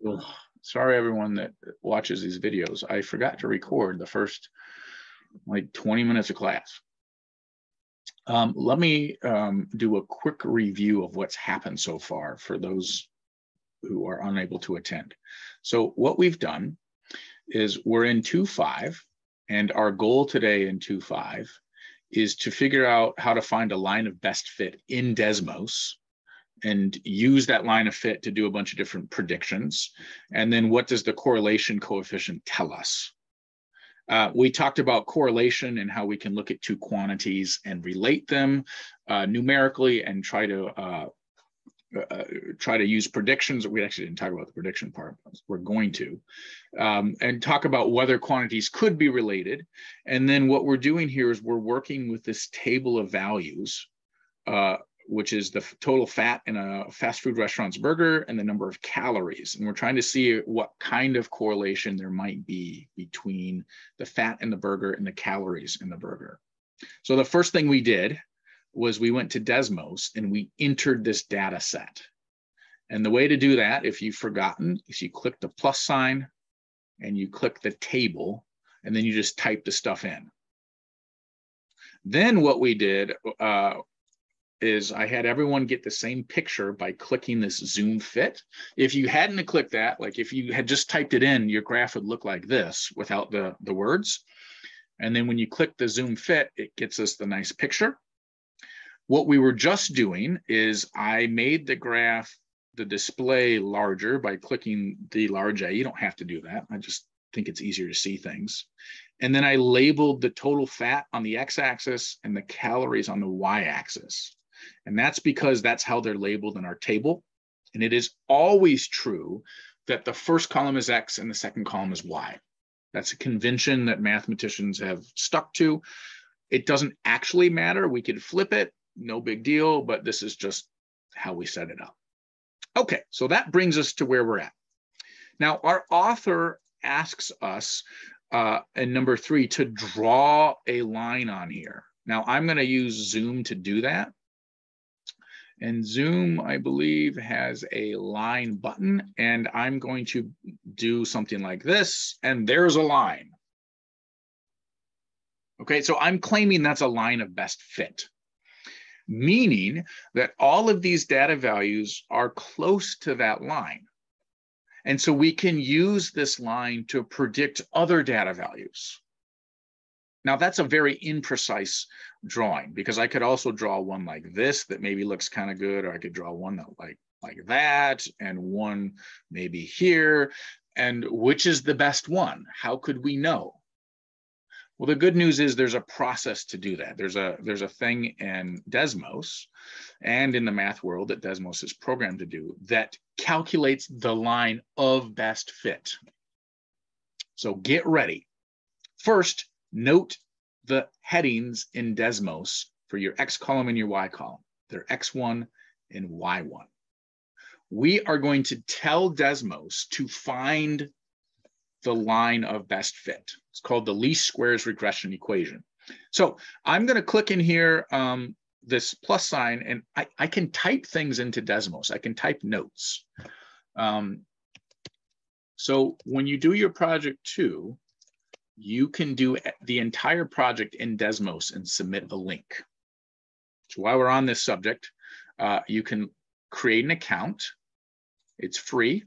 Ugh, sorry, everyone that watches these videos. I forgot to record the first like 20 minutes of class. Let me do a quick review of what's happened so far for those who are unable to attend. So what we've done is we're in 2.5, and our goal today in 2.5 is to figure out how to find a line of best fit in Desmos and use that line of fit to do a bunch of different predictions. And then what does the correlation coefficient tell us? We talked about correlation and how we can look at two quantities and relate them numerically and try to use predictions. We actually didn't talk about the prediction part, but we're going to, and talk about whether quantities could be related. And then what we're doing here is we're working with this table of values, which is the total fat in a fast food restaurant's burger and the number of calories. And we're trying to see what kind of correlation there might be between the fat in the burger and the calories in the burger. So the first thing we did was we went to Desmos and we entered this data set. And the way to do that, if you've forgotten, is you click the plus sign and you click the table, and then you just type the stuff in. Then what we did is I had everyone get the same picture by clicking this zoom fit. If you hadn't clicked that, like if you had just typed it in, your graph would look like this without the words. And then when you click the zoom fit, it gets us the nice picture. What we were just doing is I made the graph, the display larger by clicking the large A. You don't have to do that. I just think it's easier to see things. And then I labeled the total fat on the x-axis and the calories on the y-axis. And that's because that's how they're labeled in our table. And it is always true that the first column is X and the second column is Y. That's a convention that mathematicians have stuck to. It doesn't actually matter. We could flip it, no big deal, but this is just how we set it up. Okay, so that brings us to where we're at. Now, our author asks us in number 3 to draw a line on here. Now, I'm going to use Zoom to do that. And Zoom, I believe, has a line button, and I'm going to do something like this, and there's a line. Okay, so I'm claiming that's a line of best fit, meaning that all of these data values are close to that line. And so we can use this line to predict other data values. Now, that's a very imprecise drawing, because I could also draw one like this that maybe looks kind of good, or I could draw one that like that, and one maybe here. And which is the best one? How could we know? Well, the good news is there's a process to do that. There's a thing in Desmos and in the math world that Desmos is programmed to do that calculates the line of best fit. So get ready. First, note the headings in Desmos for your X column and your Y column. They're X1 and Y1. We are going to tell Desmos to find the line of best fit. It's called the least squares regression equation. So I'm going to click in here, this plus sign, and I can type things into Desmos. I can type notes. So when you do your project 2, you can do the entire project in Desmos and submit a link. So while we're on this subject, you can create an account. It's free.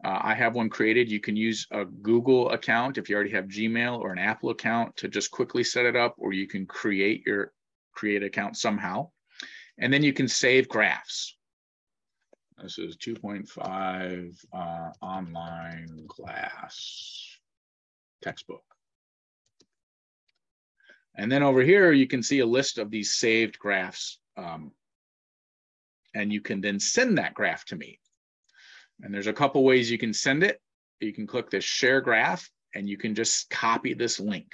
I have one created. You can use a Google account if you already have Gmail, or an Apple account to just quickly set it up, or you can create an account somehow. And then you can save graphs. This is 2.5 online class textbook. And then over here, you can see a list of these saved graphs. And you can then send that graph to me. And there's a couple ways you can send it. You can click this share graph, and you can just copy this link.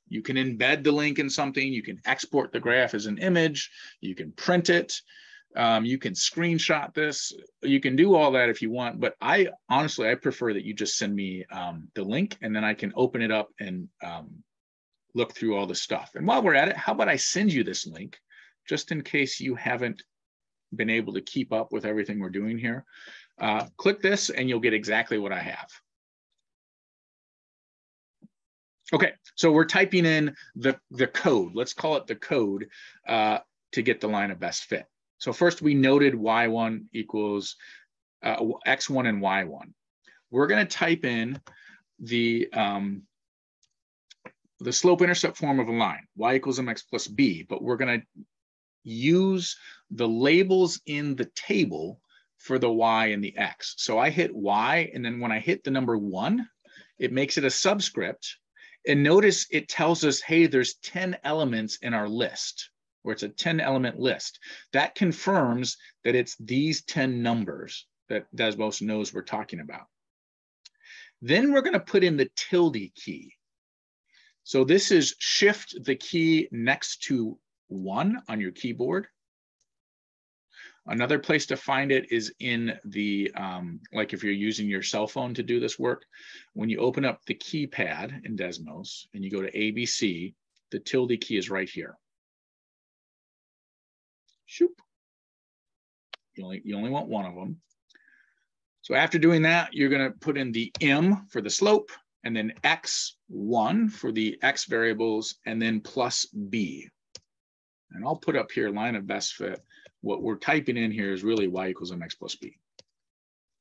You can embed the link in something. You can export the graph as an image. You can print it. You can screenshot this. You can do all that if you want, but honestly, I prefer that you just send me the link, and then I can open it up and look through all the stuff. And while we're at it, how about I send you this link just in case you haven't been able to keep up with everything we're doing here, click this and you'll get exactly what I have. Okay, so we're typing in the code. Let's call it the code to get the line of best fit. So first we noted y1 equals x1 and y1. We're going to type in the slope-intercept form of a line, y equals mx plus b, but we're going to use the labels in the table for the y and the x. So I hit y, and then when I hit the number 1, it makes it a subscript. And notice it tells us, hey, there's 10 elements in our list, or it's a 10-element list. That confirms that it's these 10 numbers that Desmos knows we're talking about. Then we're going to put in the tilde key. So this is shift the key next to 1 on your keyboard. Another place to find it is in the, like if you're using your cell phone to do this work, when you open up the keypad in Desmos and you go to ABC, the tilde key is right here. Shoop. You only want one of them. So after doing that, you're going to put in the M for the slope, and then x1 for the x variables, and then plus b. And I'll put up here line of best fit. What we're typing in here is really y equals mx plus b.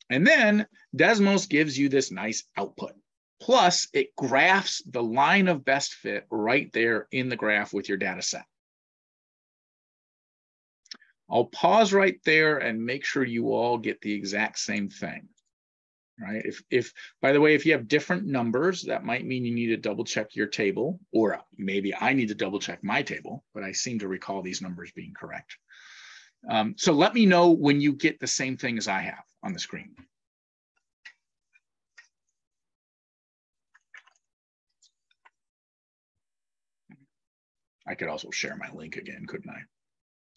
And then Desmos gives you this nice output. Plus, it graphs the line of best fit right there in the graph with your data set. I'll pause right there and make sure you all get the exact same thing, right? If by the way, if you have different numbers, that might mean you need to double check your table, or maybe I need to double check my table, but I seem to recall these numbers being correct. So let me know when you get the same thing as I have on the screen. I could also share my link again, couldn't I?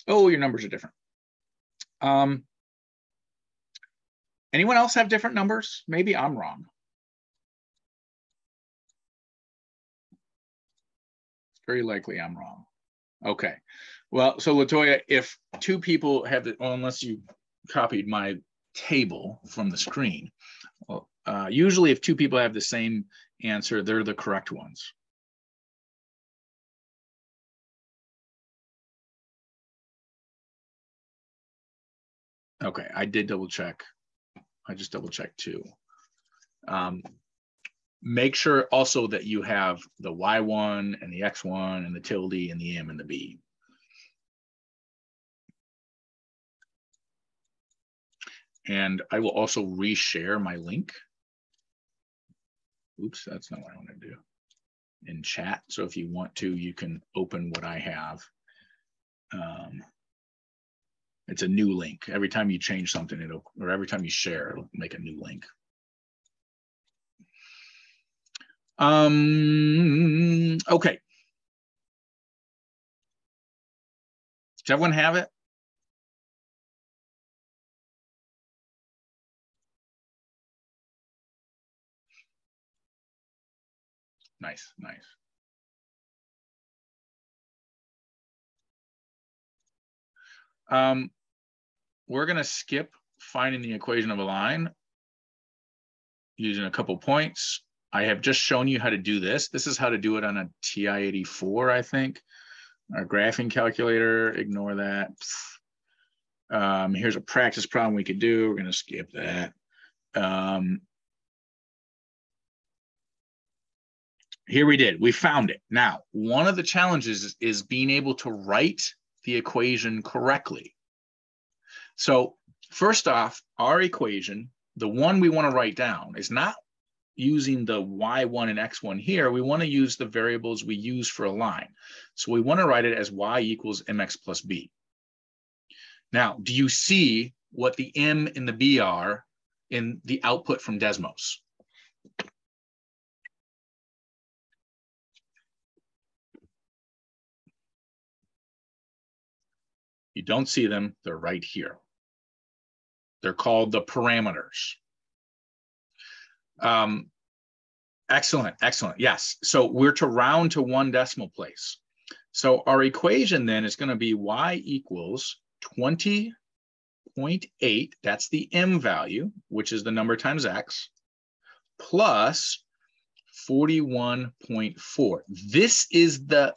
Oh, your numbers are different. Anyone else have different numbers? Maybe I'm wrong. It's very likely I'm wrong. Okay. Well, so Latoya, if two people have the, well, unless you copied my table from the screen, well, usually if two people have the same answer, they're the correct ones. Okay, I did double check. I just double checked too. Make sure also that you have the Y1 and the X1 and the tilde and the M and the B. And I will also reshare my link. Oops, that's not what I want to do. In chat. So if you want to, you can open what I have. It's a new link. Every time you change something, or every time you share, it'll make a new link. Okay. Does everyone have it? Nice, nice. We're going to skip finding the equation of a line using a couple points. I have just shown you how to do this. This is how to do it on a TI-84, I think. Our graphing calculator, ignore that. Here's a practice problem we could do. We're going to skip that. Here we did. We found it. Now, one of the challenges is being able to write the equation correctly. So first off, our equation, the one we want to write down, is not using the y1 and x1 here. We want to use the variables we use for a line. So we want to write it as y equals mx plus b. Now, do you see what the m and the b are in the output from Desmos? You don't see them, they're right here. They're called the parameters. Excellent, excellent, yes. So we're to round to 1 decimal place. So our equation then is going to be y equals 20 0.8, that's the M value, which is the number times X, plus 41.4. This is the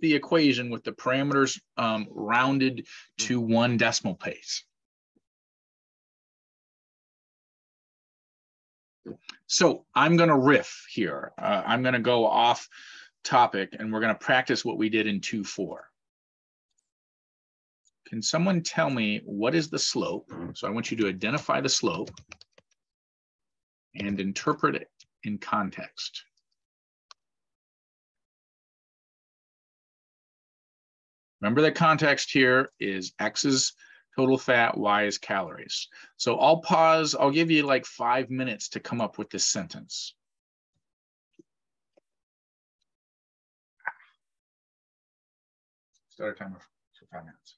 equation with the parameters rounded to 1 decimal place. So I'm going to riff here. I'm going to go off topic, and we're going to practice what we did in 2.4. Can someone tell me what is the slope? So I want you to identify the slope and interpret it in context. Remember that context here is X is total fat, Y is calories. So I'll pause. I'll give you like 5 minutes to come up with this sentence. Start a timer for 5 minutes.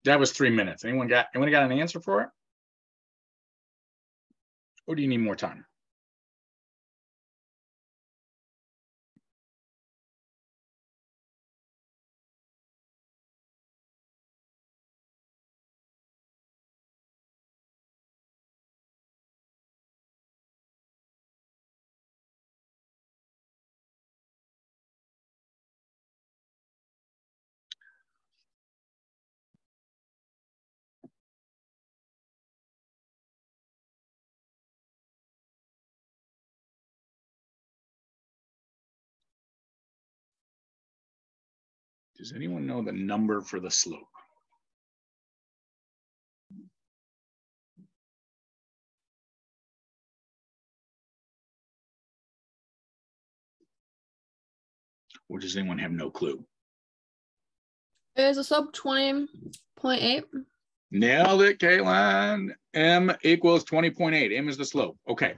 That was 3 minutes. Anyone got an answer for it? Or do you need more time? Does anyone know the number for the slope? Or does anyone have no clue? Is a slope 20.8? Nailed it, Caitlin. M equals 20.8. M is the slope. Okay.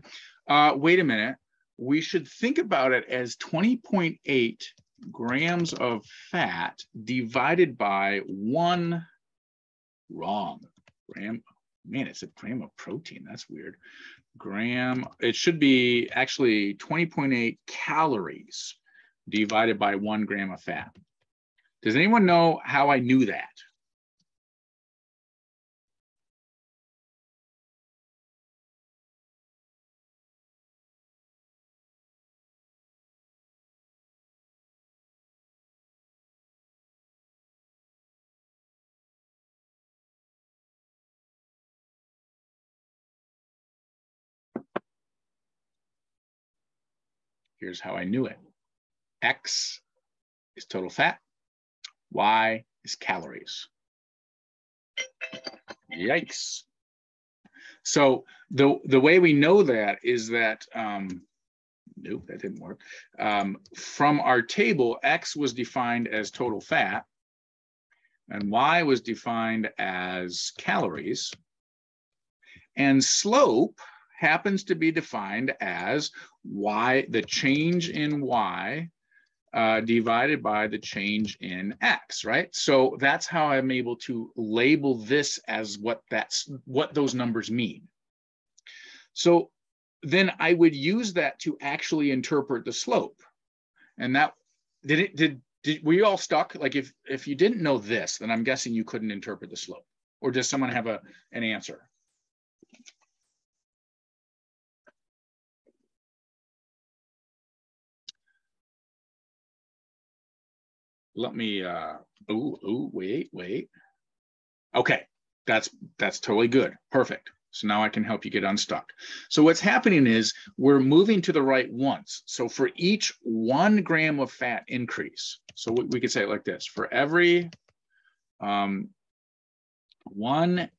Wait a minute. We should think about it as 20.8 grams of fat divided by 1 wrong gram. Man, it's a gram of protein. That's weird. Gram. It should be actually 20.8 calories divided by 1 gram of fat. Does anyone know how I knew that? Here's how I knew it. X is total fat. Y is calories. Yikes. So the way we know that is that, nope, that didn't work. From our table, X was defined as total fat and Y was defined as calories. And slope happens to be defined as Y, the change in Y divided by the change in X, right? So that's how I'm able to label this as what those numbers mean. So then I would use that to actually interpret the slope. And that, were you all stuck? Like if you didn't know this, then I'm guessing you couldn't interpret the slope. Or does someone have an answer? Let me, wait. Okay, that's totally good. Perfect. So now I can help you get unstuck. So what's happening is we're moving to the right once. So for each 1 gram of fat increase, so we could say it like this: for every one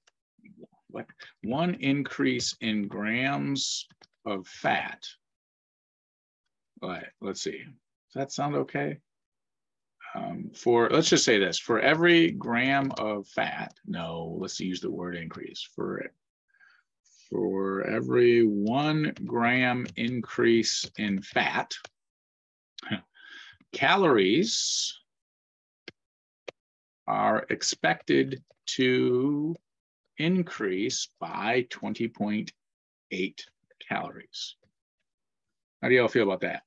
increase in grams of fat. All right, let's see. Does that sound okay? Let's just say this: for every gram of fat, no, let's use the word increase. For every 1 gram increase in fat, calories are expected to increase by 20.8 calories. How do y'all feel about that?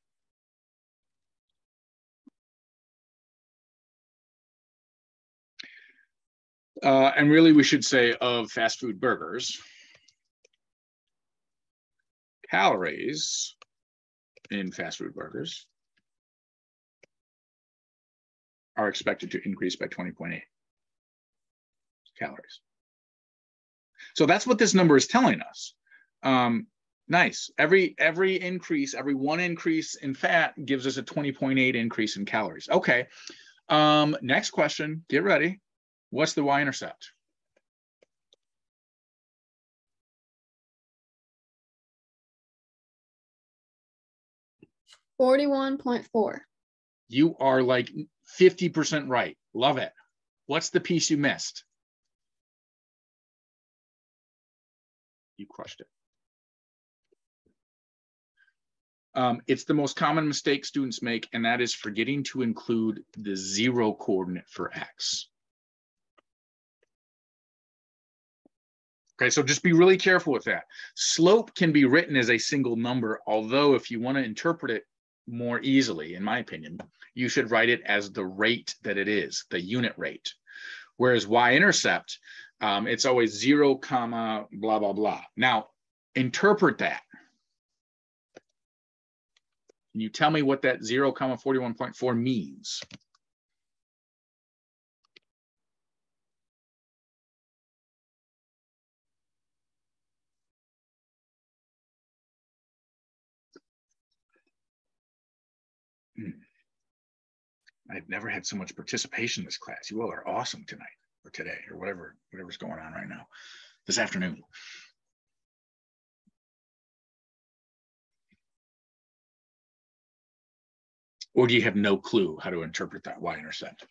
And really, we should say of fast food burgers, calories in fast food burgers are expected to increase by 20.8 calories. So that's what this number is telling us. Nice. Every increase, every 1 increase in fat gives us a 20.8 increase in calories. Okay. Next question. Get ready. What's the y-intercept? $41.4. You are like 50% right. Love it. What's the piece you missed? You crushed it. It's the most common mistake students make, and that is forgetting to include the 0 coordinate for X. Okay, so just be really careful with that. Slope can be written as a single number, although if you want to interpret it more easily, in my opinion, you should write it as the rate that it is, the unit rate. Whereas y-intercept, it's always 0, comma, blah, blah, blah. Now, interpret that. Can you tell me what that 0, comma 41.4 means? I've never had so much participation in this class. You all are awesome tonight or today or whatever's going on right now, this afternoon. Or do you have no clue how to interpret that y-intercept?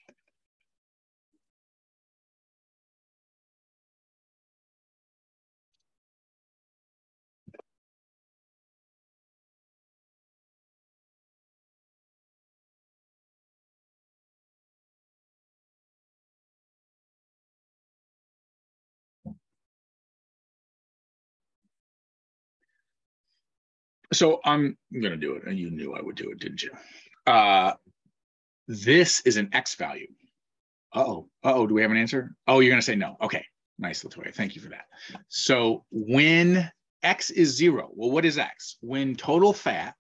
So I'm going to do it, and you knew I would do it, didn't you? This is an X value. Do we have an answer? Oh, you're going to say no. Okay, nice, Latoya. Thank you for that. So when X is 0, well, what is X? When total fat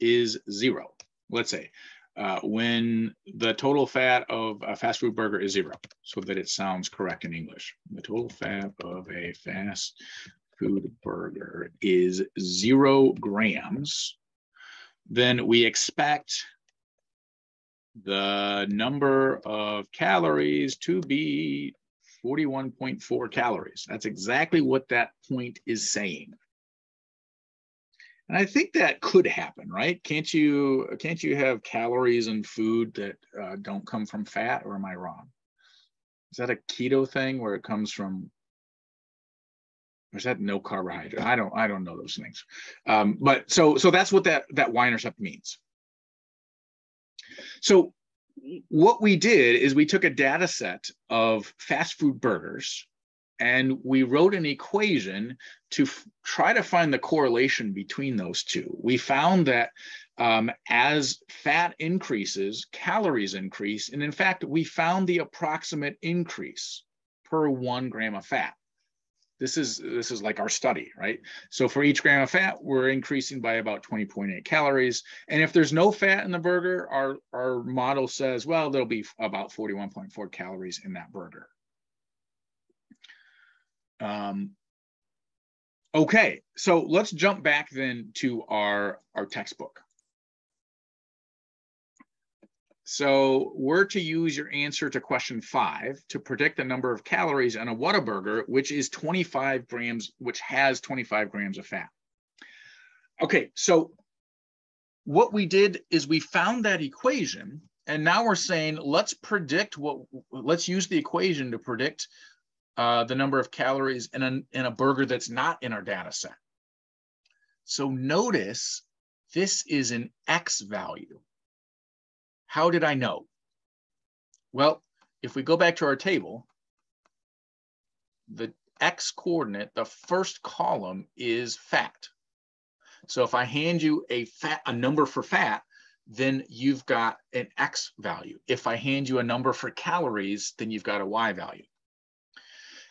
is 0, let's say, when the total fat of a fast food burger is 0, so that it sounds correct in English. The total fat of a fast food burger is 0 grams, then we expect the number of calories to be 41.4 calories. That's exactly what that point is saying. And I think that could happen, right? Can't you have calories in food that don't come from fat, or am I wrong? Is that a keto thing where it comes from, or is that no carbohydrate? I don't know those things. But so that's what that y-intercept means. So what we did is we took a data set of fast food burgers and we wrote an equation to try to find the correlation between those two. We found that as fat increases, calories increase. And in fact, we found the approximate increase per 1 gram of fat. This is like our study, right? So for each gram of fat, we're increasing by about 20.8 calories. And if there's no fat in the burger, our model says, well, there'll be about 41.4 calories in that burger. Okay, so let's jump back then to our textbook. So we're to use your answer to question 5 to predict the number of calories in a Whataburger, which is 25 grams, which has 25 grams of fat. Okay, so what we did is we found that equation, and now we're saying, let's use the equation to predict the number of calories in a burger that's not in our data set. So notice this is an X value. How did I know? Well, if we go back to our table, the X coordinate, the first column is fat. So if I hand you a number for fat, then you've got an X value. If I hand you a number for calories, then you've got a Y value.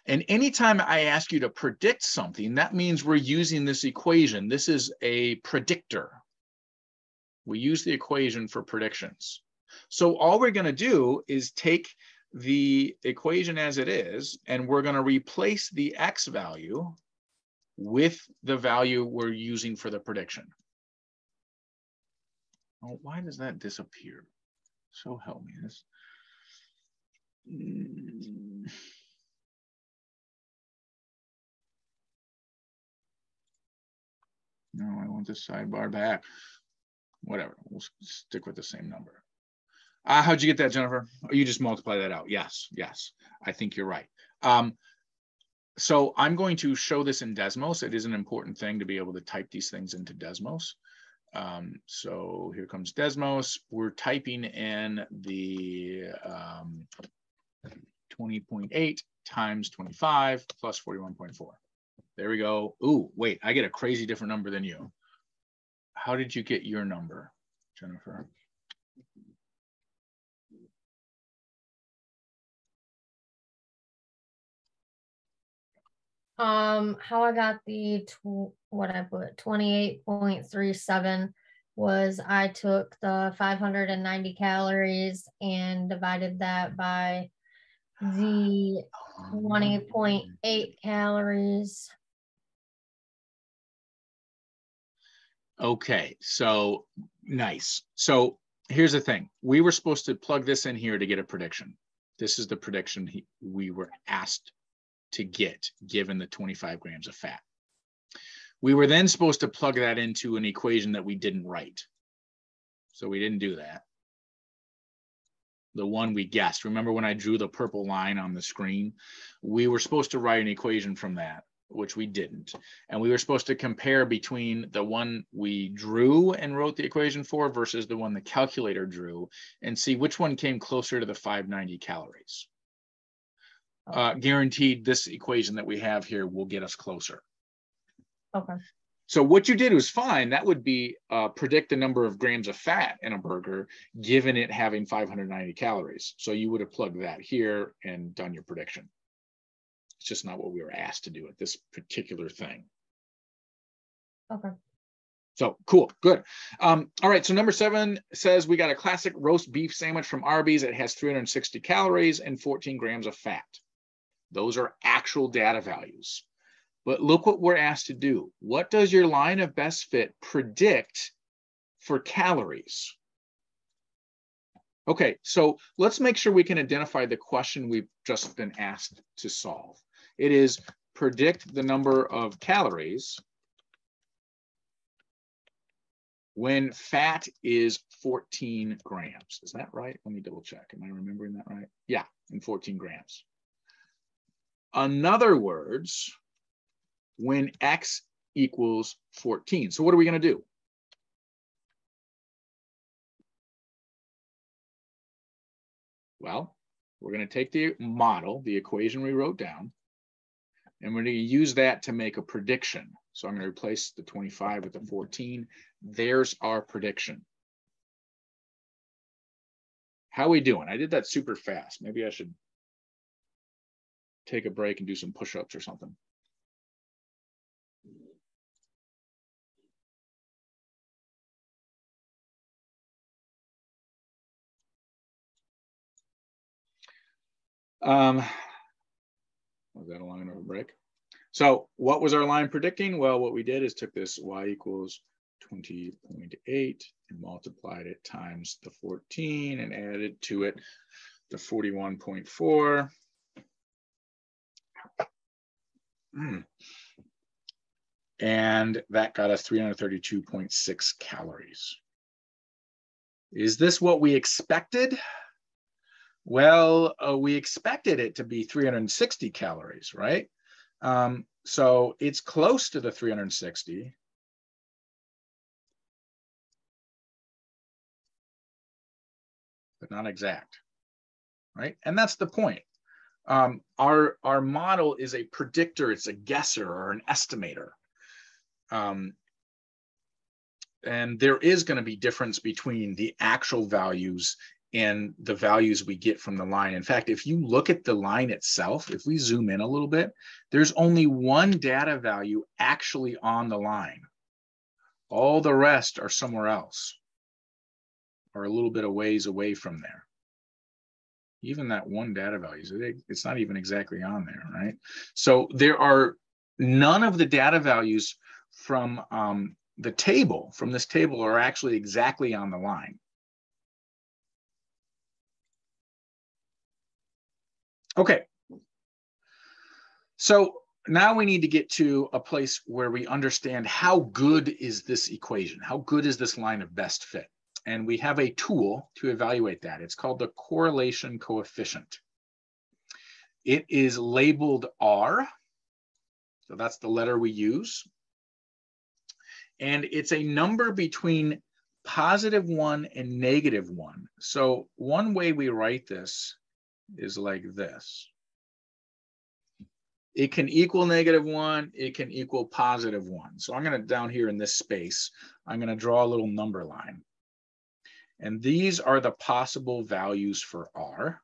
And anytime I ask you to predict something, that means we're using this equation. This is a predictor. We use the equation for predictions. So all we're going to do is take the equation as it is, and we're going to replace the X value with the value we're using for the prediction. Oh, why does that disappear? So help me. No, I want this sidebar back. Whatever, we'll stick with the same number. How'd you get that, Jennifer? Oh, you just multiply that out. Yes, I think you're right. So I'm going to show this in Desmos. It is an important thing to be able to type these things into Desmos. So here comes Desmos. We're typing in the 20.8 times 25 plus 41.4. There we go. Ooh, wait, I get a crazy different number than you. How did you get your number, Jennifer? How I got the what I put 28.37 was I took the 590 calories and divided that by the 20.8 calories. Okay, so nice. So here's the thing. We were supposed to plug this in here to get a prediction. This is the prediction we were asked to get, given the 25 grams of fat. We were then supposed to plug that into an equation that we didn't write. So we didn't do that. The one we guessed. Remember when I drew the purple line on the screen? We were supposed to write an equation from that, which we didn't. And we were supposed to compare between the one we drew and wrote the equation for versus the one the calculator drew and see which one came closer to the 590 calories. Guaranteed this equation that we have here will get us closer. Okay. So what you did was fine. That would be predict the number of grams of fat in a burger, given it having 590 calories. So you would have plugged that here and done your prediction. It's just not what we were asked to do at this particular thing. Okay. So cool, good. All right, so number 7 says we got a classic roast beef sandwich from Arby's. It has 360 calories and 14 grams of fat. Those are actual data values. But look what we're asked to do. What does your line of best fit predict for calories? Okay, so let's make sure we can identify the question we've just been asked to solve. It is predict the number of calories when fat is 14 grams. Is that right? Let me double check. Am I remembering that right? Yeah, in 14 grams. In other words, when X equals 14. So what are we going to do? Well, we're going to take the model, the equation we wrote down, and we're going to use that to make a prediction. So I'm going to replace the 25 with the 14. There's our prediction. How are we doing? I did that super fast. Maybe I should take a break and do some push-ups or something. Was that a long enough break? So what was our line predicting? Well, what we did is took this y equals 20.8 and multiplied it times the 14 and added to it the 41.4. And that got us 332.6 calories. Is this what we expected? Well, we expected it to be 360 calories, right? So it's close to the 360. But not exact, right? And that's the point. Our model is a predictor, it's a guesser or an estimator. And there is going to be difference between the actual values and the values we get from the line. In fact, if you look at the line itself, if we zoom in a little bit, there's only one data value actually on the line. All the rest are somewhere else, or a little bit of ways away from there. Even that one data value, it's not even exactly on there, right? So there are none of the data values from the table, from this table, are actually exactly on the line. Okay, so now we need to get to a place where we understand how good is this equation? How good is this line of best fit? And we have a tool to evaluate that. It's called the correlation coefficient. It is labeled R, so that's the letter we use. And it's a number between +1 and -1. So one way we write this is like this. It can equal -1, it can equal +1. So I'm going to, down here in this space, I'm going to draw a little number line. And these are the possible values for R.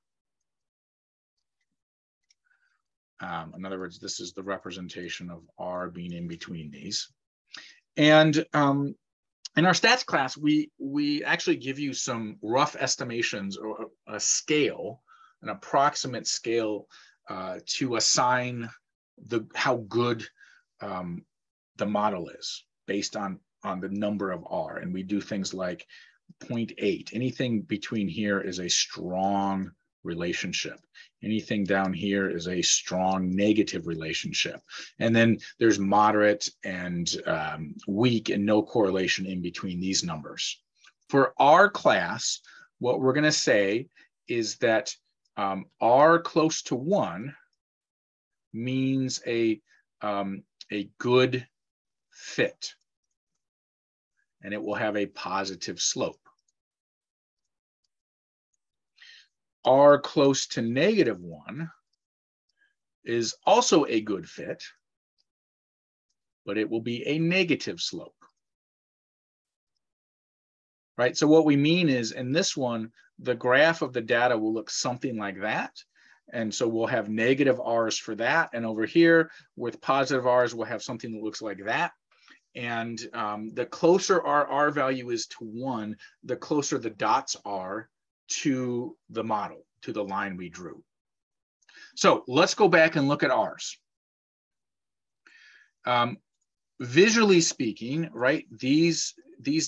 In other words, this is the representation of R being in between these. And in our stats class, we actually give you some rough estimations or a scale, an approximate scale to assign how good the model is based on the number of R. And we do things like 0.8. Anything between here is a strong relationship. Anything down here is a strong negative relationship. And then there's moderate and weak and no correlation in between these numbers. For our class, what we're going to say is that R close to 1 means a good fit, and it will have a positive slope. R close to -1 is also a good fit, but it will be a negative slope. Right, so what we mean is in this one, the graph of the data will look something like that. And so we'll have negative R's for that. And over here with positive R's, we'll have something that looks like that. And the closer our R value is to 1, the closer the dots are to the model, to the line we drew. So let's go back and look at R's. Visually speaking, right, these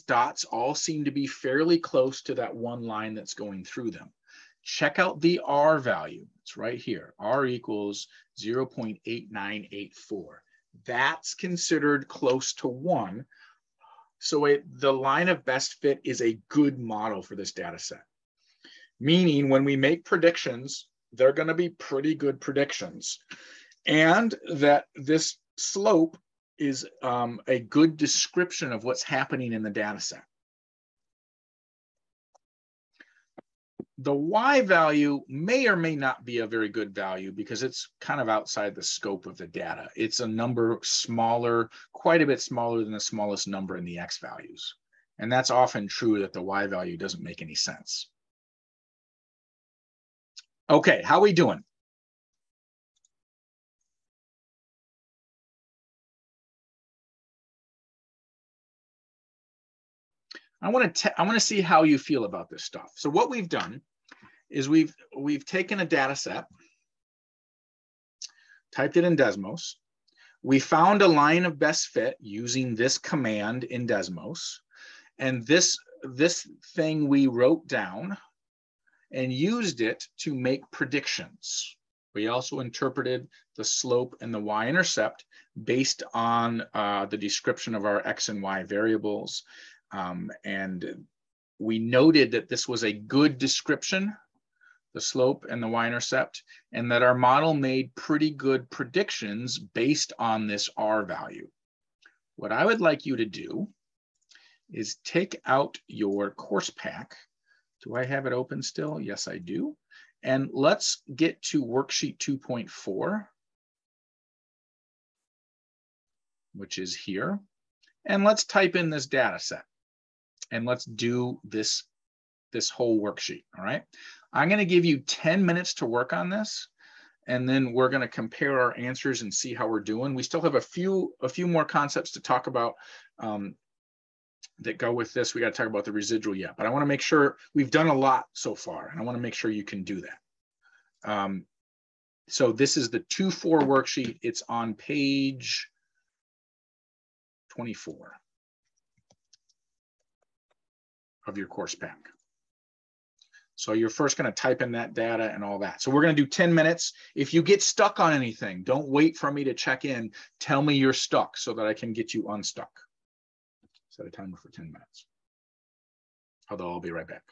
dots all seem to be fairly close to that one line that's going through them. Check out the R value. It's right here. R equals 0.8984. That's considered close to 1. So the line of best fit is a good model for this data set. Meaning when we make predictions, they're going to be pretty good predictions. And that this slope is a good description of what's happening in the data set. The Y value may or may not be a very good value because it's kind of outside the scope of the data. It's a number smaller, quite a bit smaller than the smallest number in the X values. And that's often true that the Y value doesn't make any sense. Okay, how are we doing? I want to see how you feel about this stuff. So what we've done is we've taken a data set, typed it in Desmos. We found a line of best fit using this command in Desmos. And this thing we wrote down and used it to make predictions. We also interpreted the slope and the y-intercept based on the description of our X and Y variables. And we noted that this was a good description, the slope and the y-intercept, and that our model made pretty good predictions based on this R value. What I would like you to do is take out your course pack. Do I have it open still? Yes, I do. And let's get to worksheet 2.4, which is here. And let's type in this data set. And let's do this whole worksheet, all right? I'm gonna give you 10 minutes to work on this, and then we're gonna compare our answers and see how we're doing. We still have a few more concepts to talk about that go with this. We gotta talk about the residual yet, but I wanna make sure we've done a lot so far, and I wanna make sure you can do that. So this is the 2.4 worksheet. It's on page 24. Of your course pack. So you're first going to type in that data and all that. So we're going to do 10 minutes. If you get stuck on anything, don't wait for me to check in. Tell me you're stuck so that I can get you unstuck. Set a timer for 10 minutes. Although I'll be right back.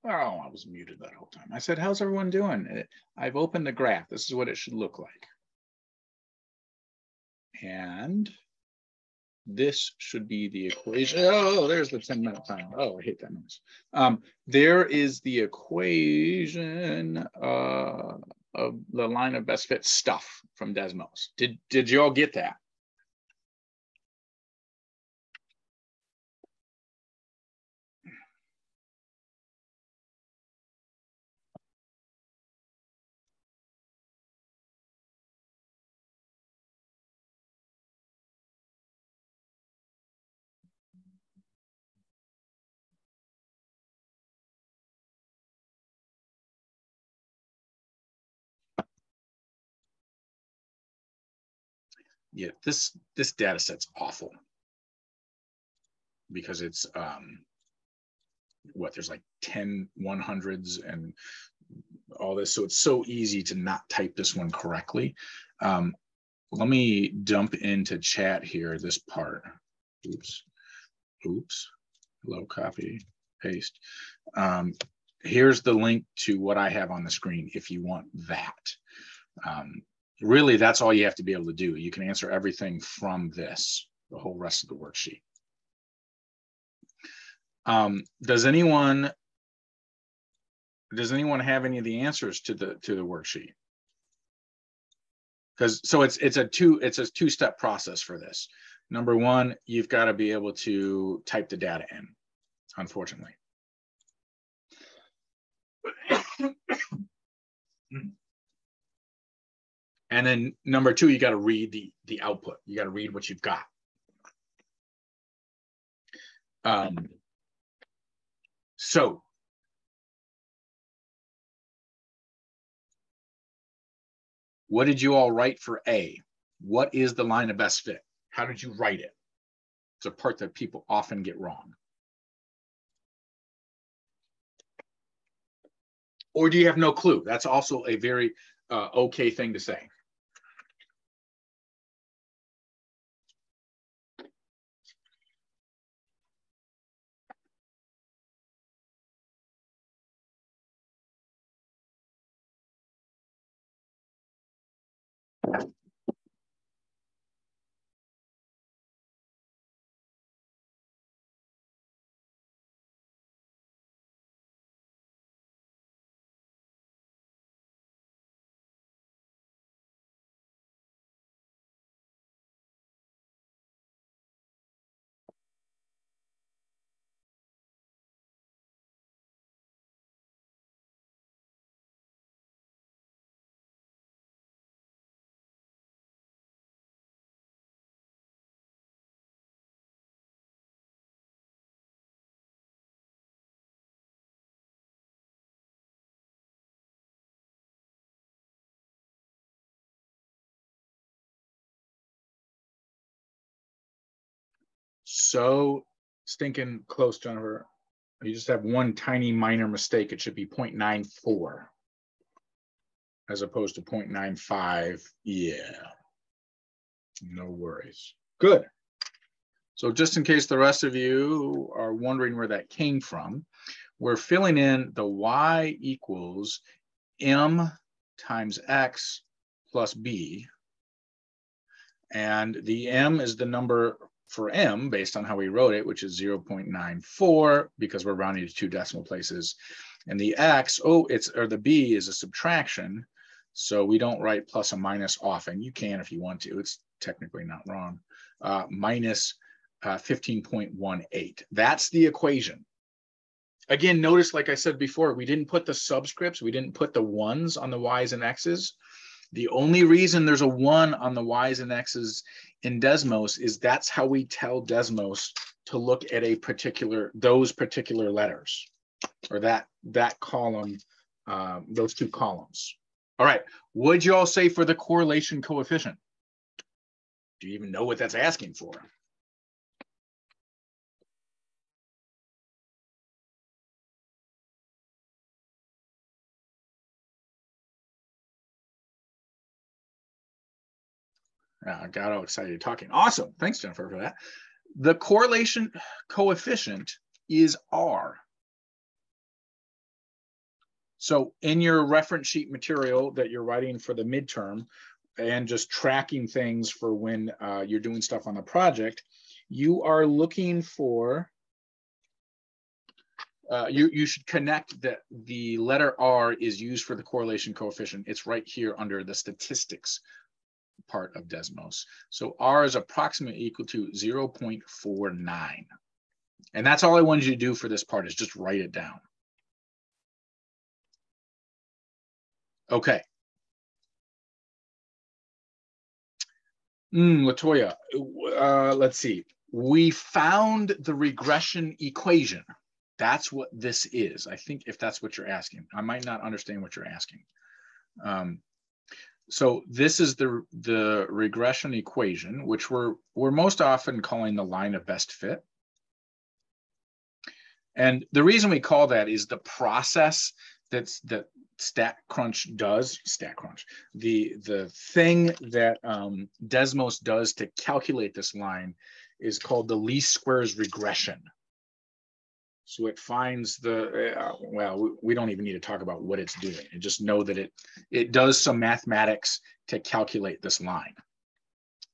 Oh, I was muted that whole time. I said, how's everyone doing? I've opened the graph. This is what it should look like. And this should be the equation. Oh, there's the 10-minute time. Oh, I hate that noise. There is the equation of the line of best fit stuff from Desmos. Did you all get that? Yeah, this data set's awful because it's there's like 10 100s and all this, so it's so easy to not type this one correctly. Let me dump into chat here this part. Oops. Hello, copy, paste. Here's the link to what I have on the screen if you want that. Really, that's all you have to be able to do. You can answer everything from this, the whole rest of the worksheet. Does anyone have any of the answers to the worksheet? Because so it's a two-step process for this. Number one, you've got to be able to type the data in, unfortunately. And then number two, you got to read the output. You got to read what you've got. So what did you all write for A? What is the line of best fit? How did you write it? It's a part that people often get wrong. Or do you have no clue? That's also a very okay thing to say. So stinking close, Jennifer. You just have one tiny minor mistake. It should be 0.94 as opposed to 0.95. Yeah, no worries. Good. So just in case the rest of you are wondering where that came from, we're filling in the y equals m times x plus b. And the m is the number for m based on how we wrote it, which is 0.94 because we're rounding to 2 decimal places. And the x, the b is a subtraction. So we don't write plus or minus often. You can if you want to. It's technically not wrong. Minus 15.18. That's the equation. Again, notice, like I said before, we didn't put the subscripts. We didn't put the ones on the y's and x's. The only reason there's a 1 on the y's and x's in Desmos is that's how we tell Desmos to look at those particular letters, or that column, those two columns. All right, what'd you all say for the correlation coefficient? Do you even know what that's asking for? I got all excited talking. Awesome. Thanks, Jennifer, for that. The correlation coefficient is R. So in your reference sheet material that you're writing for the midterm and just tracking things for when you're doing stuff on the project, you are looking for, you should connect that the letter R is used for the correlation coefficient. It's right here under the statistics part of Desmos. So R is approximately equal to 0.49. And that's all I wanted you to do for this part, is just write it down. Okay. Latoya, let's see. We found the regression equation. That's what this is. I think if that's what you're asking. I might not understand what you're asking. So this is the regression equation, which we're most often calling the line of best fit. And the reason we call that is the process that StatCrunch does. StatCrunch, the thing that Desmos does to calculate this line is called the least squares regression. So it finds the, well, we don't even need to talk about what it's doing. And just know that it does some mathematics to calculate this line.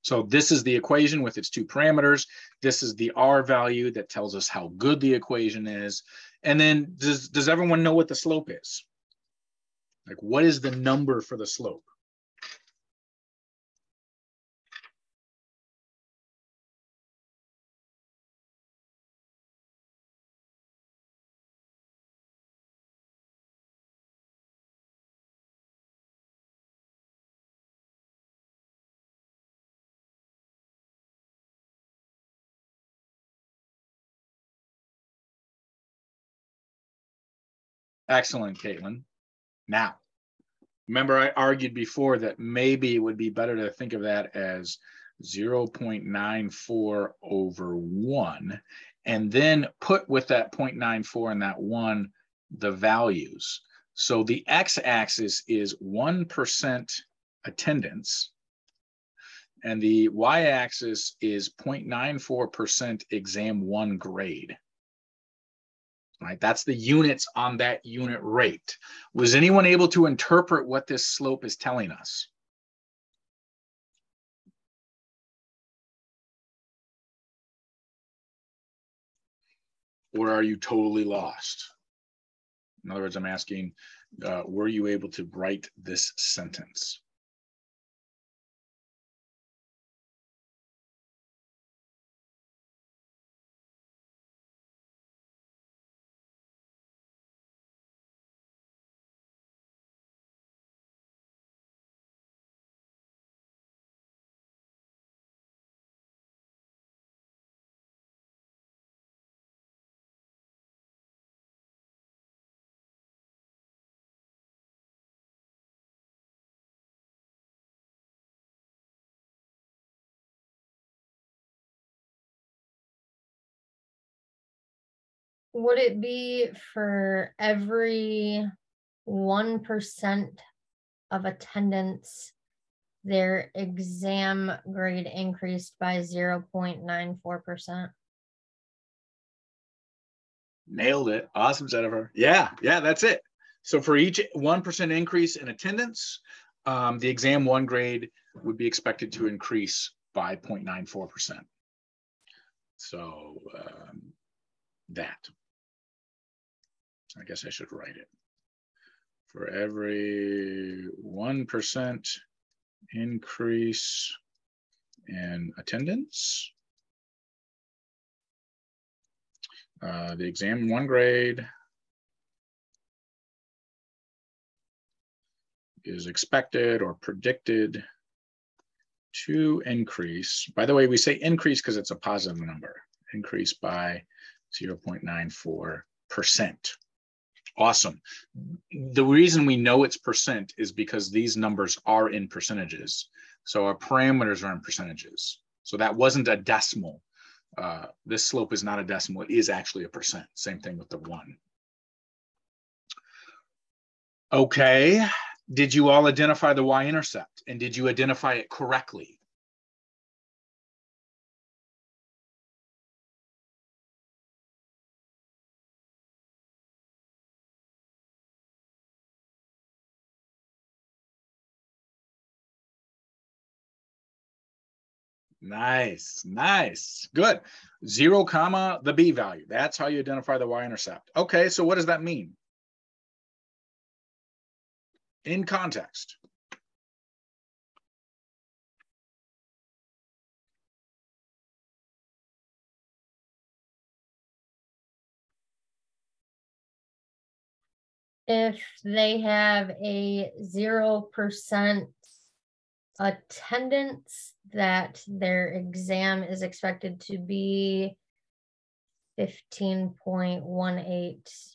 So this is the equation with its two parameters. This is the R value that tells us how good the equation is. And then does everyone know what the slope is? Like, what is the number for the slope? Excellent, Caitlin. Now, remember I argued before that maybe it would be better to think of that as 0.94 over 1, and then put with that 0.94 and that 1 the values. So the x-axis is 1% attendance, and the y-axis is 0.94% exam 1 grade. Right, that's the units on that unit rate. Was anyone able to interpret what this slope is telling us? Or are you totally lost? In other words, I'm asking, were you able to write this sentence? Would it be for every 1% of attendance, their exam grade increased by 0.94%? Nailed it. Awesome, Jennifer. Yeah, that's it. So for each 1% increase in attendance, the exam 1 grade would be expected to increase by 0.94%. So that. I guess I should write it. For every 1% increase in attendance, the exam 1 grade is expected or predicted to increase. By the way, we say increase because it's a positive number. Increase by 0.94%. Awesome. The reason we know it's percent is because these numbers are in percentages. So our parameters are in percentages. So that wasn't a decimal. This slope is not a decimal. It is actually a percent. Same thing with the 1. Okay. Did you all identify the y-intercept? And did you identify it correctly? Nice, nice, good. 0, comma, the B value. That's how you identify the y-intercept. Okay, so what does that mean? In context. If they have a 0% attendance, that their exam is expected to be 15.18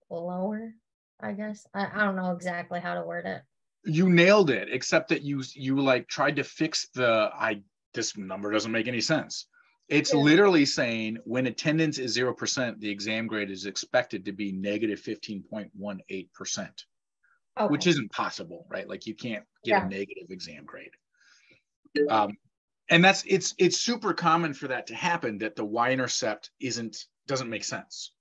lower, I guess. I don't know exactly how to word it. You nailed it, except that you like tried to fix this number doesn't make any sense. It's literally saying when attendance is 0%, the exam grade is expected to be negative 15.18%, which isn't possible, right? Like you can't get a negative exam grade. And it's super common for that to happen, that the y-intercept doesn't make sense.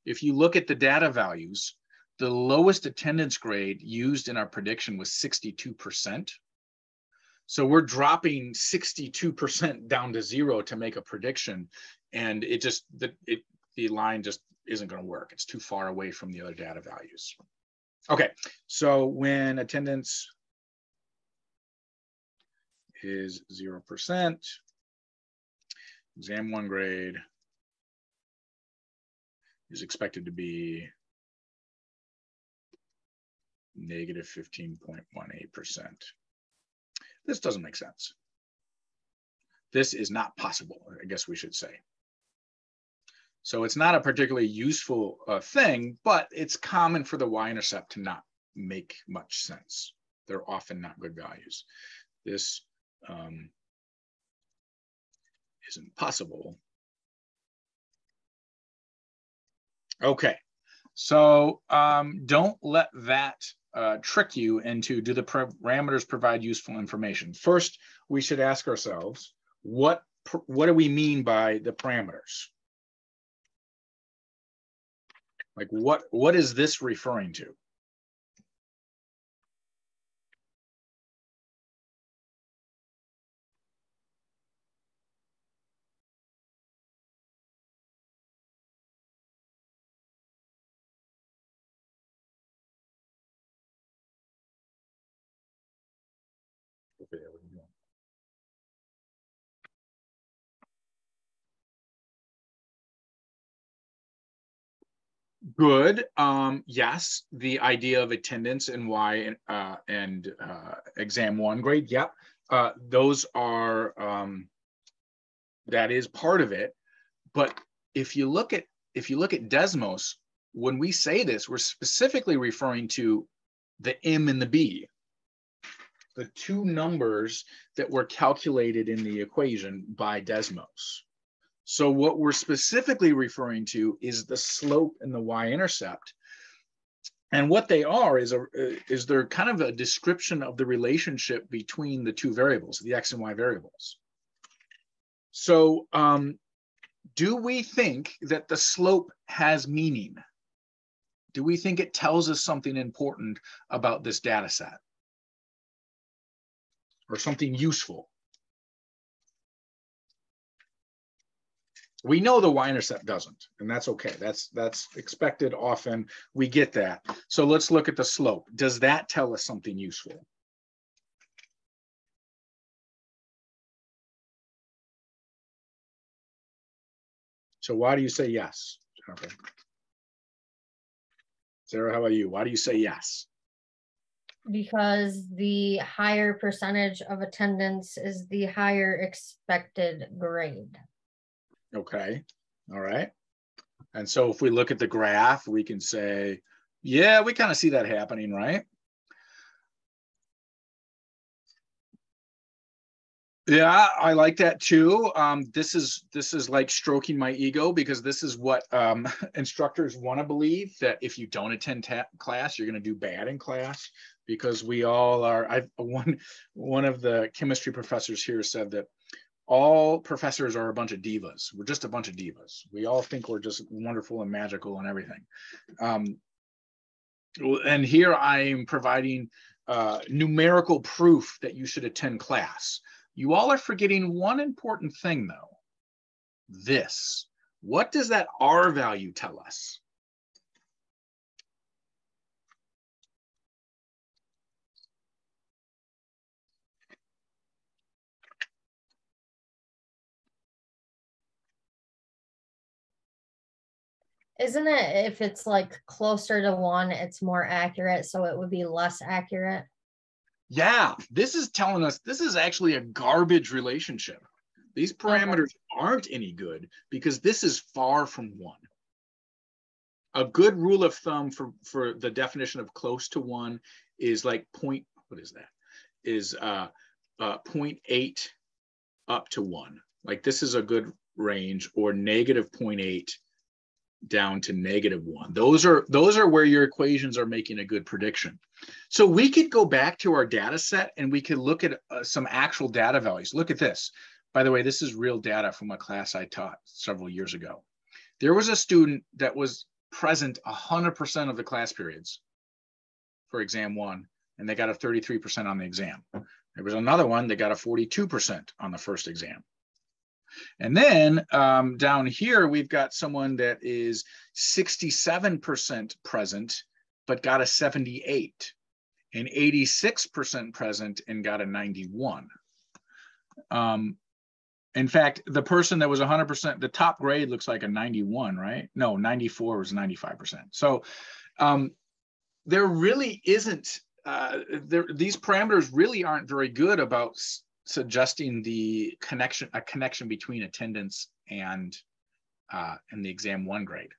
If you look at the data values, the lowest attendance grade used in our prediction was 62%. So we're dropping 62% down to 0 to make a prediction, and the line just isn't going to work. It's too far away from the other data values. Okay, so when attendance is 0%, exam 1 grade is expected to be negative 15.18%. This doesn't make sense. This is not possible, I guess we should say. So it's not a particularly useful thing, but it's common for the y-intercept to not make much sense. They're often not good values. This isn't possible. Okay, so don't let that trick you into, do the parameters provide useful information? First, we should ask ourselves, what do we mean by the parameters? Like what is this referring to? Good. Yes, the idea of attendance and y and exam 1 grade. Yep. Those are that is part of it. But if you look at Desmos, when we say this, we're specifically referring to the M and the B, the two numbers that were calculated in the equation by Desmos. So what we're specifically referring to is the slope and the y-intercept. And what they are is they're kind of a description of the relationship between the two variables, the x and y variables. So do we think that the slope has meaning? Do we think it tells us something important about this data set? Or something useful? We know the y-intercept doesn't, and that's okay. That's expected often. We get that. So let's look at the slope. Does that tell us something useful? So why do you say yes? Okay. Sarah, how about you? Why do you say yes? Because the higher percentage of attendance is the higher expected grade. Okay, all right. And so if we look at the graph, we can say, yeah, we kind of see that happening, right? Yeah, I like that too. This is like stroking my ego, because this is what instructors want to believe, that if you don't attend class, you're going to do bad in class, because we all are. One of the chemistry professors here said that all professors are a bunch of divas. We're just a bunch of divas. We all think we're just wonderful and magical and everything. And here I am providing numerical proof that you should attend class. You all are forgetting one important thing though. This. What does that R value tell us? Isn't it if it's like closer to 1, it's more accurate, so it would be less accurate? Yeah, this is telling us this is actually a garbage relationship. These parameters aren't any good because this is far from 1. A good rule of thumb for the definition of close to 1 is like what is that? Is 0.8 up to 1. Like this is a good range, or negative 0.8 down to negative 1. Those are where your equations are making a good prediction. So we could go back to our data set and we could look at some actual data values. Look at this. By the way, this is real data from a class I taught several years ago. There was a student that was present 100% of the class periods for exam 1, and they got a 33% on the exam. There was another one that got a 42% on the first exam. And then down here, we've got someone that is 67% present, but got a 78, and 86% present and got a 91. In fact, the person that was 100%, the top grade looks like a 91, right? No, 94 was 95%. So there really isn't, these parameters really aren't very good about suggesting a connection between attendance and the exam 1 grade.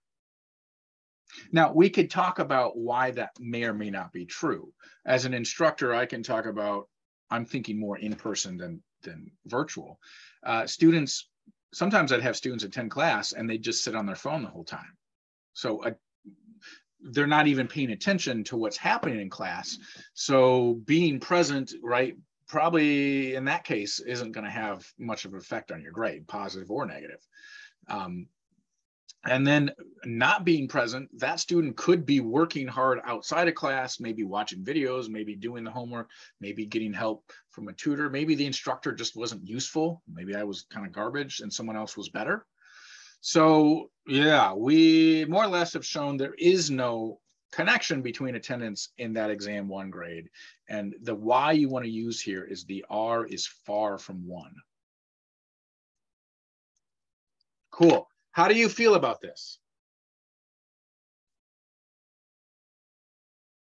Now, we could talk about why that may or may not be true. As an instructor, I can talk about, I'm thinking more in person than virtual. Students, sometimes I'd have students attend class and they just sit on their phone the whole time. So they're not even paying attention to what's happening in class. So being present, right, probably in that case isn't going to have much of an effect on your grade, positive or negative. And then not being present, that student could be working hard outside of class, maybe watching videos, maybe doing the homework, maybe getting help from a tutor. Maybe the instructor just wasn't useful. Maybe I was kind of garbage and someone else was better. So yeah, we more or less have shown there is no connection between attendance in that exam 1 grade. And the why you want to use here is the R is far from 1. Cool. How do you feel about this?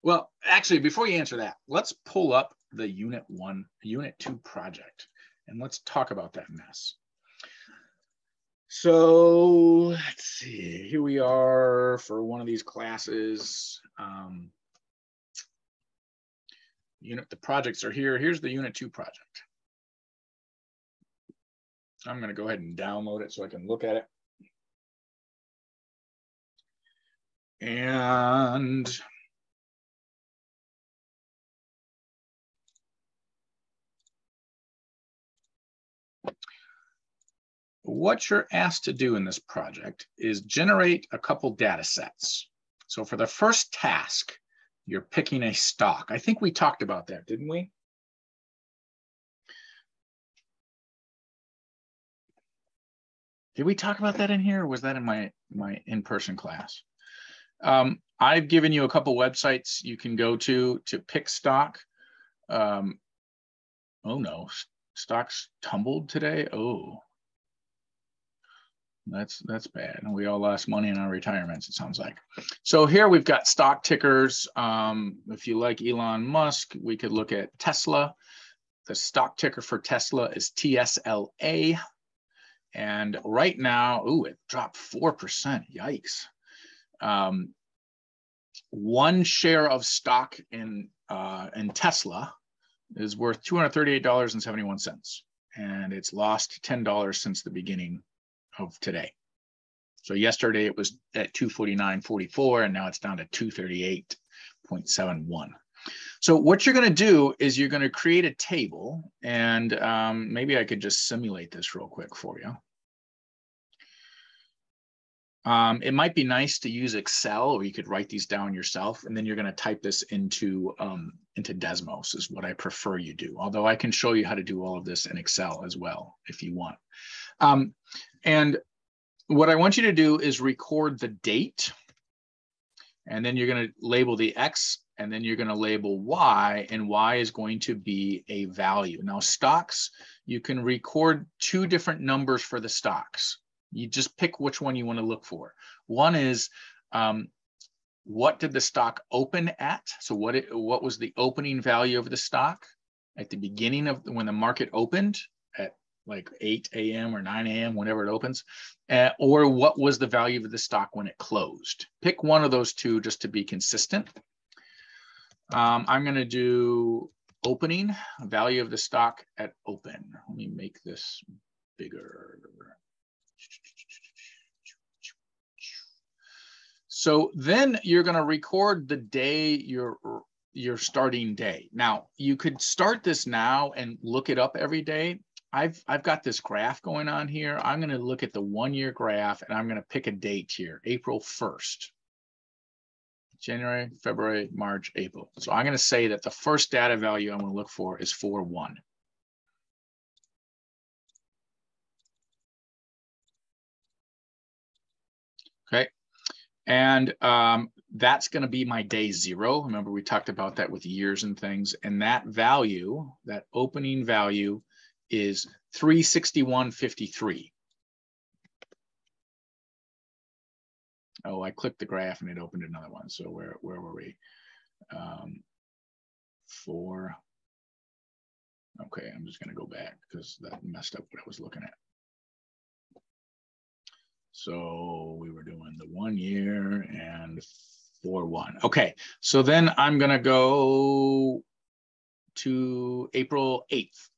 Well, actually, before you answer that, let's pull up the Unit 2 project, and let's talk about that mess. So let's see, here we are for one of these classes. The projects are here. Here's the Unit 2 project. I'm going to go ahead and download it so I can look at it. And what you're asked to do in this project is generate a couple data sets. So for the first task, you're picking a stock. I think we talked about that, didn't we? Did we talk about that in here, or was that in my in-person class? I've given you a couple websites you can go to pick stock. Oh no, stocks tumbled today. Oh, that's bad. And we all lost money in our retirements, it sounds like. So here we've got stock tickers. If you like Elon Musk, we could look at Tesla. The stock ticker for Tesla is TSLA. And right now, ooh, it dropped 4%. Yikes. One share of stock in Tesla is worth $238.71, and it's lost $10 since the beginning of today. So yesterday it was at 249.44, and now it's down to 238.71. So what you're going to do is you're going to create a table, and maybe I could just simulate this real quick for you. It might be nice to use Excel, or you could write these down yourself, and then you're going to type this into Desmos is what I prefer you do. Although I can show you how to do all of this in Excel as well if you want. And what I want you to do is record the date, and then you're going to label the X, and then you're going to label Y, and Y is going to be a value. Now stocks, you can record two different numbers for the stocks. You just pick which one you want to look for. One is what did the stock open at? So what was the opening value of the stock at the beginning of when the market opened at like 8 a.m. or 9 a.m., whenever it opens, or what was the value of the stock when it closed? Pick one of those two just to be consistent. I'm going to do opening, value of the stock at open. Let me make this bigger. So then you're going to record the day, your starting day. Now you could start this now and look it up every day. I've got this graph going on here. I'm going to look at the 1-year graph, and I'm going to pick a date here, April 1st. January, February, March, April. So I'm going to say that the first data value I'm going to look for is 4/1. Okay. And that's going to be my day 0. Remember, we talked about that with years and things. And that value, that opening value, is 361.53. Oh, I clicked the graph and it opened another one. So where were we? 4. Okay, I'm just going to go back because that messed up what I was looking at. So we were doing the 1 year and 4/1. Okay, so then I'm going to go to April 8th,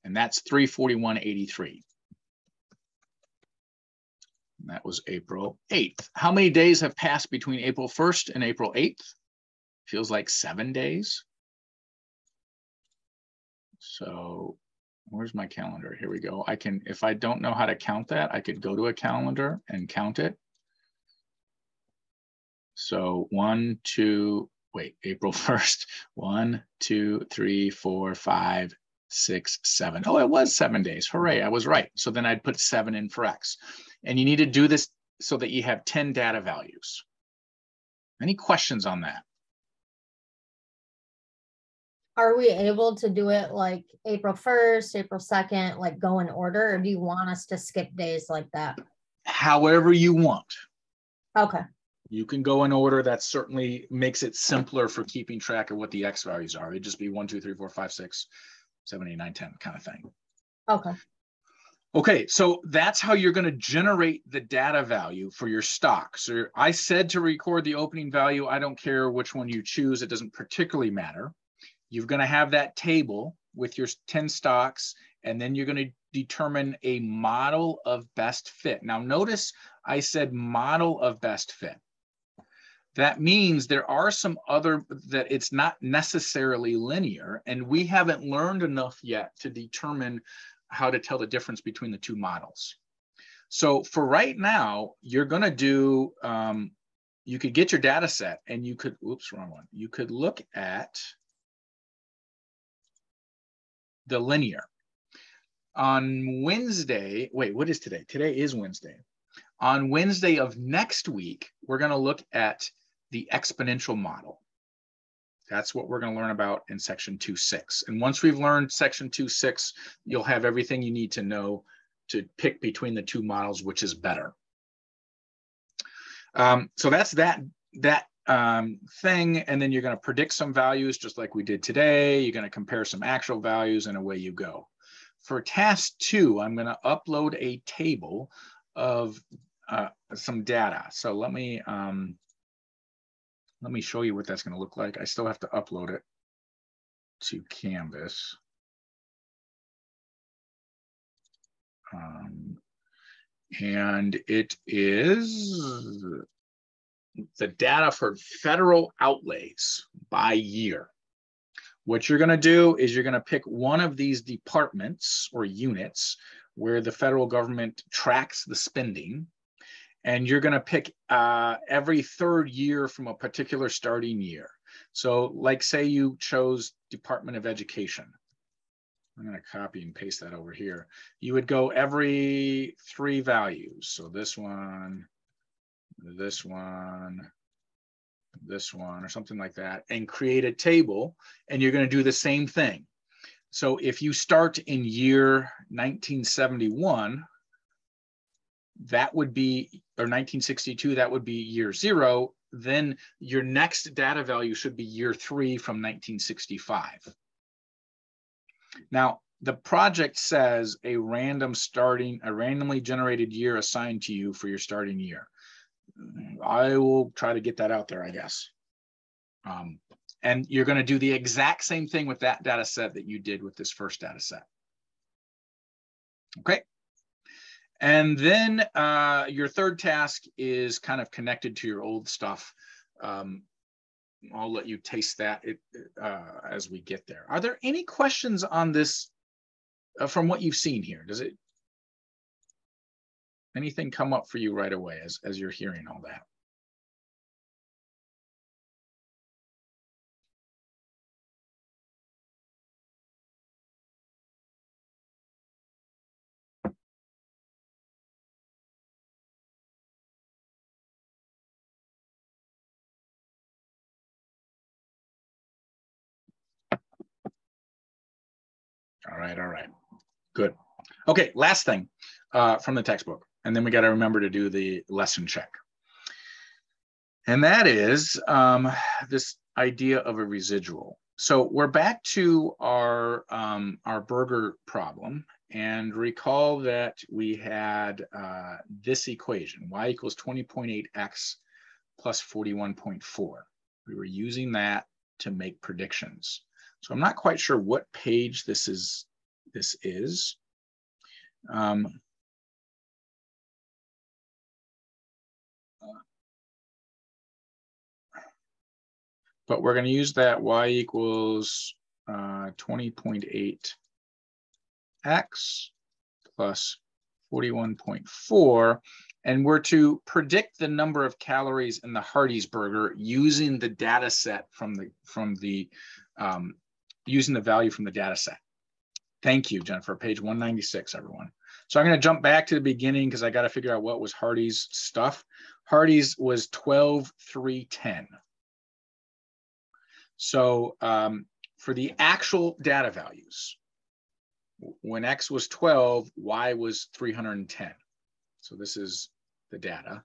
and that's 341.83. And that was April 8th. How many days have passed between April 1st and April 8th? Feels like 7 days. So where's my calendar? Here we go. I can, if I don't know how to count that, I could go to a calendar and count it. So 1, 2, wait, April 1st, 1, 2, 3, 4, 5, 6, 7. Oh, it was 7 days. Hooray, I was right. So then I'd put 7 in for X. And you need to do this so that you have 10 data values. Any questions on that? Are we able to do it like April 1st, April 2nd, like go in order, or do you want us to skip days like that? However you want. Okay. You can go in order. That certainly makes it simpler for keeping track of what the X values are. It'd just be 1, 2, 3, 4, 5, 6, 7, 8, 9, 10 kind of thing. Okay. Okay, so that's how you're going to generate the data value for your stock. So I said to record the opening value. I don't care which one you choose. It doesn't particularly matter. You're going to have that table with your 10 stocks, and then you're going to determine a model of best fit. Now, notice I said model of best fit. That means there are some other, that it's not necessarily linear, and we haven't learned enough yet to determine how to tell the difference between the two models. So for right now, you're going to do, you could get your data set and you could, oops, wrong one. You could look at the linear. On Wednesday, wait, what is today? Today is Wednesday. On Wednesday of next week, we're going to look at the exponential model. That's what we're going to learn about in section 2.6. And once we've learned section 2.6, you'll have everything you need to know to pick between the two models, which is better. So that's that thing. And then you're going to predict some values just like we did today. You're going to compare some actual values, and away you go. For task 2, I'm going to upload a table of some data. So let me show you what that's going to look like. I still have to upload it to Canvas. And it is the data for federal outlays by year. What you're going to do is you're going to pick one of these departments or units where the federal government tracks the spending. And you're going to pick every third year from a particular starting year. So like say you chose Department of Education. I'm going to copy and paste that over here. You would go every 3 values. So this one, this one, this one, or something like that, and create a table, and you're going to do the same thing. So if you start in year 1971, that would be, or 1962, that would be year 0. Then your next data value should be year 3 from 1965. Now, the project says a randomly generated year assigned to you for your starting year. I will try to get that out there, I guess. And you're going to do the exact same thing with that data set that you did with this first data set. Okay. And then your third task is kind of connected to your old stuff. I'll let you taste that as we get there. Are there any questions on this from what you've seen here? Does anything come up for you right away as you're hearing all that? All right, good. Okay, last thing from the textbook, and then we got to remember to do the lesson check. And that is this idea of a residual. So we're back to our burger problem, and recall that we had this equation, y equals 20.8x plus 41.4. We were using that to make predictions. So I'm not quite sure what page this is. But we're going to use that y equals 20.8x plus 41.4, and we're to predict the number of calories in the Hardee's burger using the data set using the value from the data set. Thank you, Jennifer. Page 196, everyone. So I'm going to jump back to the beginning because I got to figure out what was Hardee's stuff. Hardee's was 12,310. So for the actual data values, when X was 12, Y was 310. So this is the data.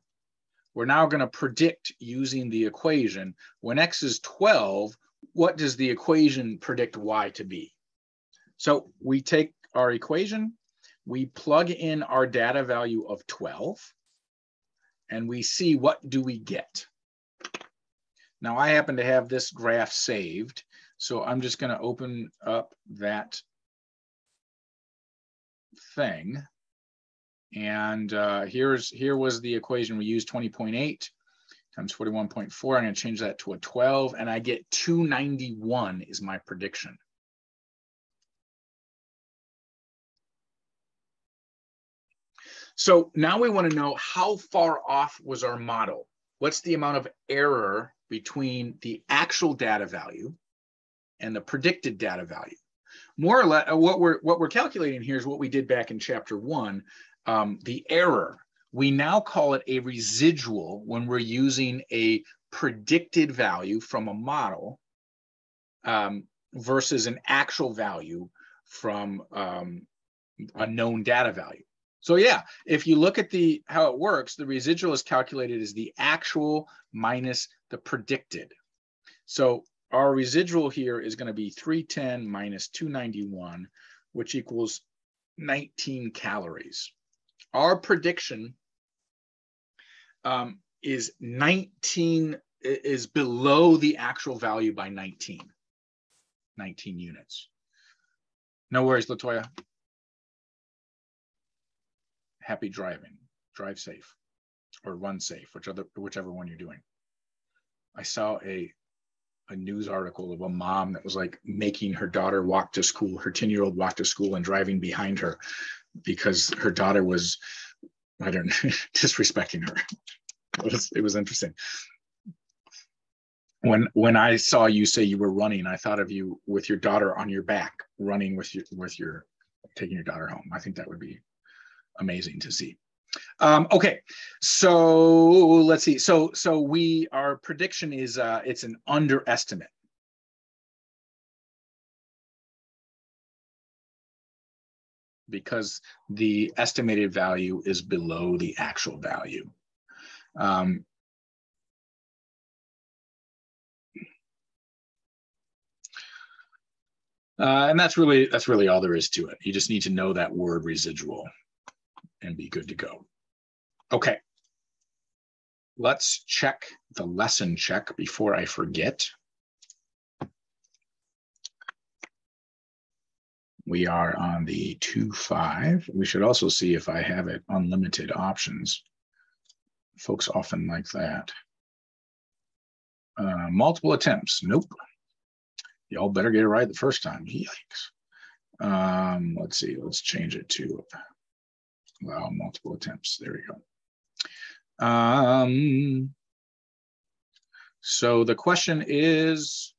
We're now going to predict using the equation. When X is 12, what does the equation predict Y to be? So we take our equation, we plug in our data value of 12, and we see what do we get. Now I happen to have this graph saved, so I'm just going to open up that thing. And here was the equation. We used 20.8 times 41.4. I'm going to change that to a 12, and I get 291 is my prediction. So now we want to know how far off was our model. What's the amount of error between the actual data value and the predicted data value? More or less, what we're calculating here is what we did back in chapter 1, the error. We now call it a residual when we're using a predicted value from a model versus an actual value from a known data value. So yeah, if you look at how it works, the residual is calculated as the actual minus the predicted. So our residual here is going to be 310 minus 291, which equals 19 calories. Our prediction is below the actual value by 19 units. No worries, Latoya. Happy driving. Drive safe or run safe, whichever one you're doing. I saw a news article of a mom that was like making her daughter walk to school, her 10-year-old walk to school and driving behind her because her daughter was I don't disrespecting her. It was interesting. When I saw you say you were running, I thought of you with your daughter on your back, running with your taking your daughter home. I think that would be amazing to see. Okay, so let's see. So our prediction is it's an underestimate. Because the estimated value is below the actual value. And that's really all there is to it. You just need to know that word residual and be good to go. Okay. Let's check the lesson check before I forget. We are on the 2.5. We should also see if I have it unlimited options. Folks often like that. Multiple attempts. Nope. Y'all better get it right the first time. Yikes. Let's see. Let's change it to allow multiple attempts. There we go. So the question is,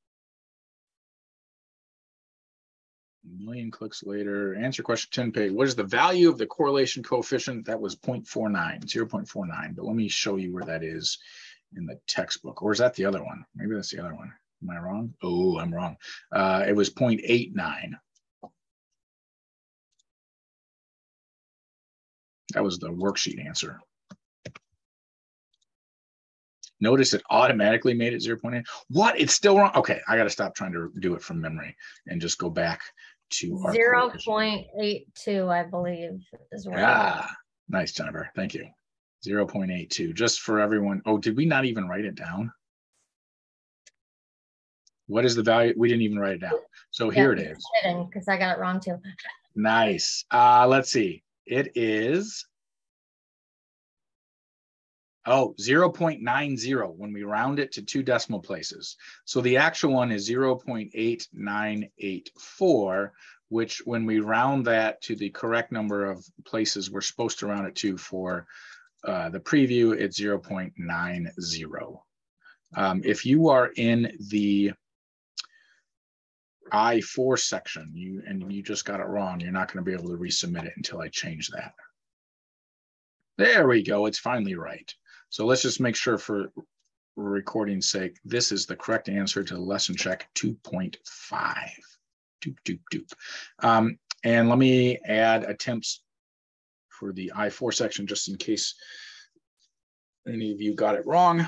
a million clicks later, answer question 10 page. What is the value of the correlation coefficient? That was 0.49, 0.49. But let me show you where that is in the textbook. Or is that the other one? Maybe that's the other one. Am I wrong? Oh, I'm wrong. It was 0.89. That was the worksheet answer. Notice it automatically made it 0.8. What? It's still wrong. Okay, I got to stop trying to do it from memory and just go back to our 0.82, I believe, is where. Nice, Jennifer. Thank you. 0.82. Just for everyone. Oh, did we not even write it down? What is the value? We didn't even write it down. So here it is. Because I got it wrong too. Nice. Let's see. It is 0.90 when we round it to 2 decimal places. So the actual one is 0.8984, which when we round that to the correct number of places we're supposed to round it to for the preview, it's 0.90. If you are in the I4 section, you just got it wrong, you're not going to be able to resubmit it until I change that. There we go. It's finally right. So let's just make sure for recording's sake, this is the correct answer to the lesson check 2.5. And let me add attempts for the I4 section just in case any of you got it wrong.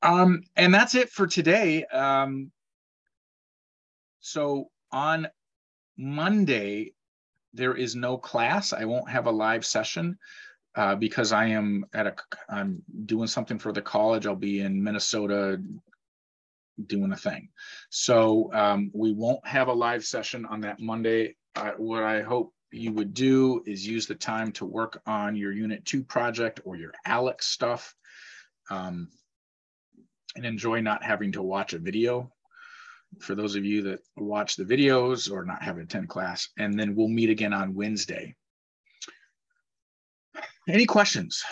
And that's it for today. So on Monday, there is no class. I won't have a live session because I'm doing something for the college. I'll be in Minnesota doing a thing. So we won't have a live session on that Monday. What I hope you would do is use the time to work on your Unit 2 project or your ALEKS stuff and enjoy not having to watch a video. For those of you that watch the videos or not have to attend class, and then we'll meet again on Wednesday. Any questions?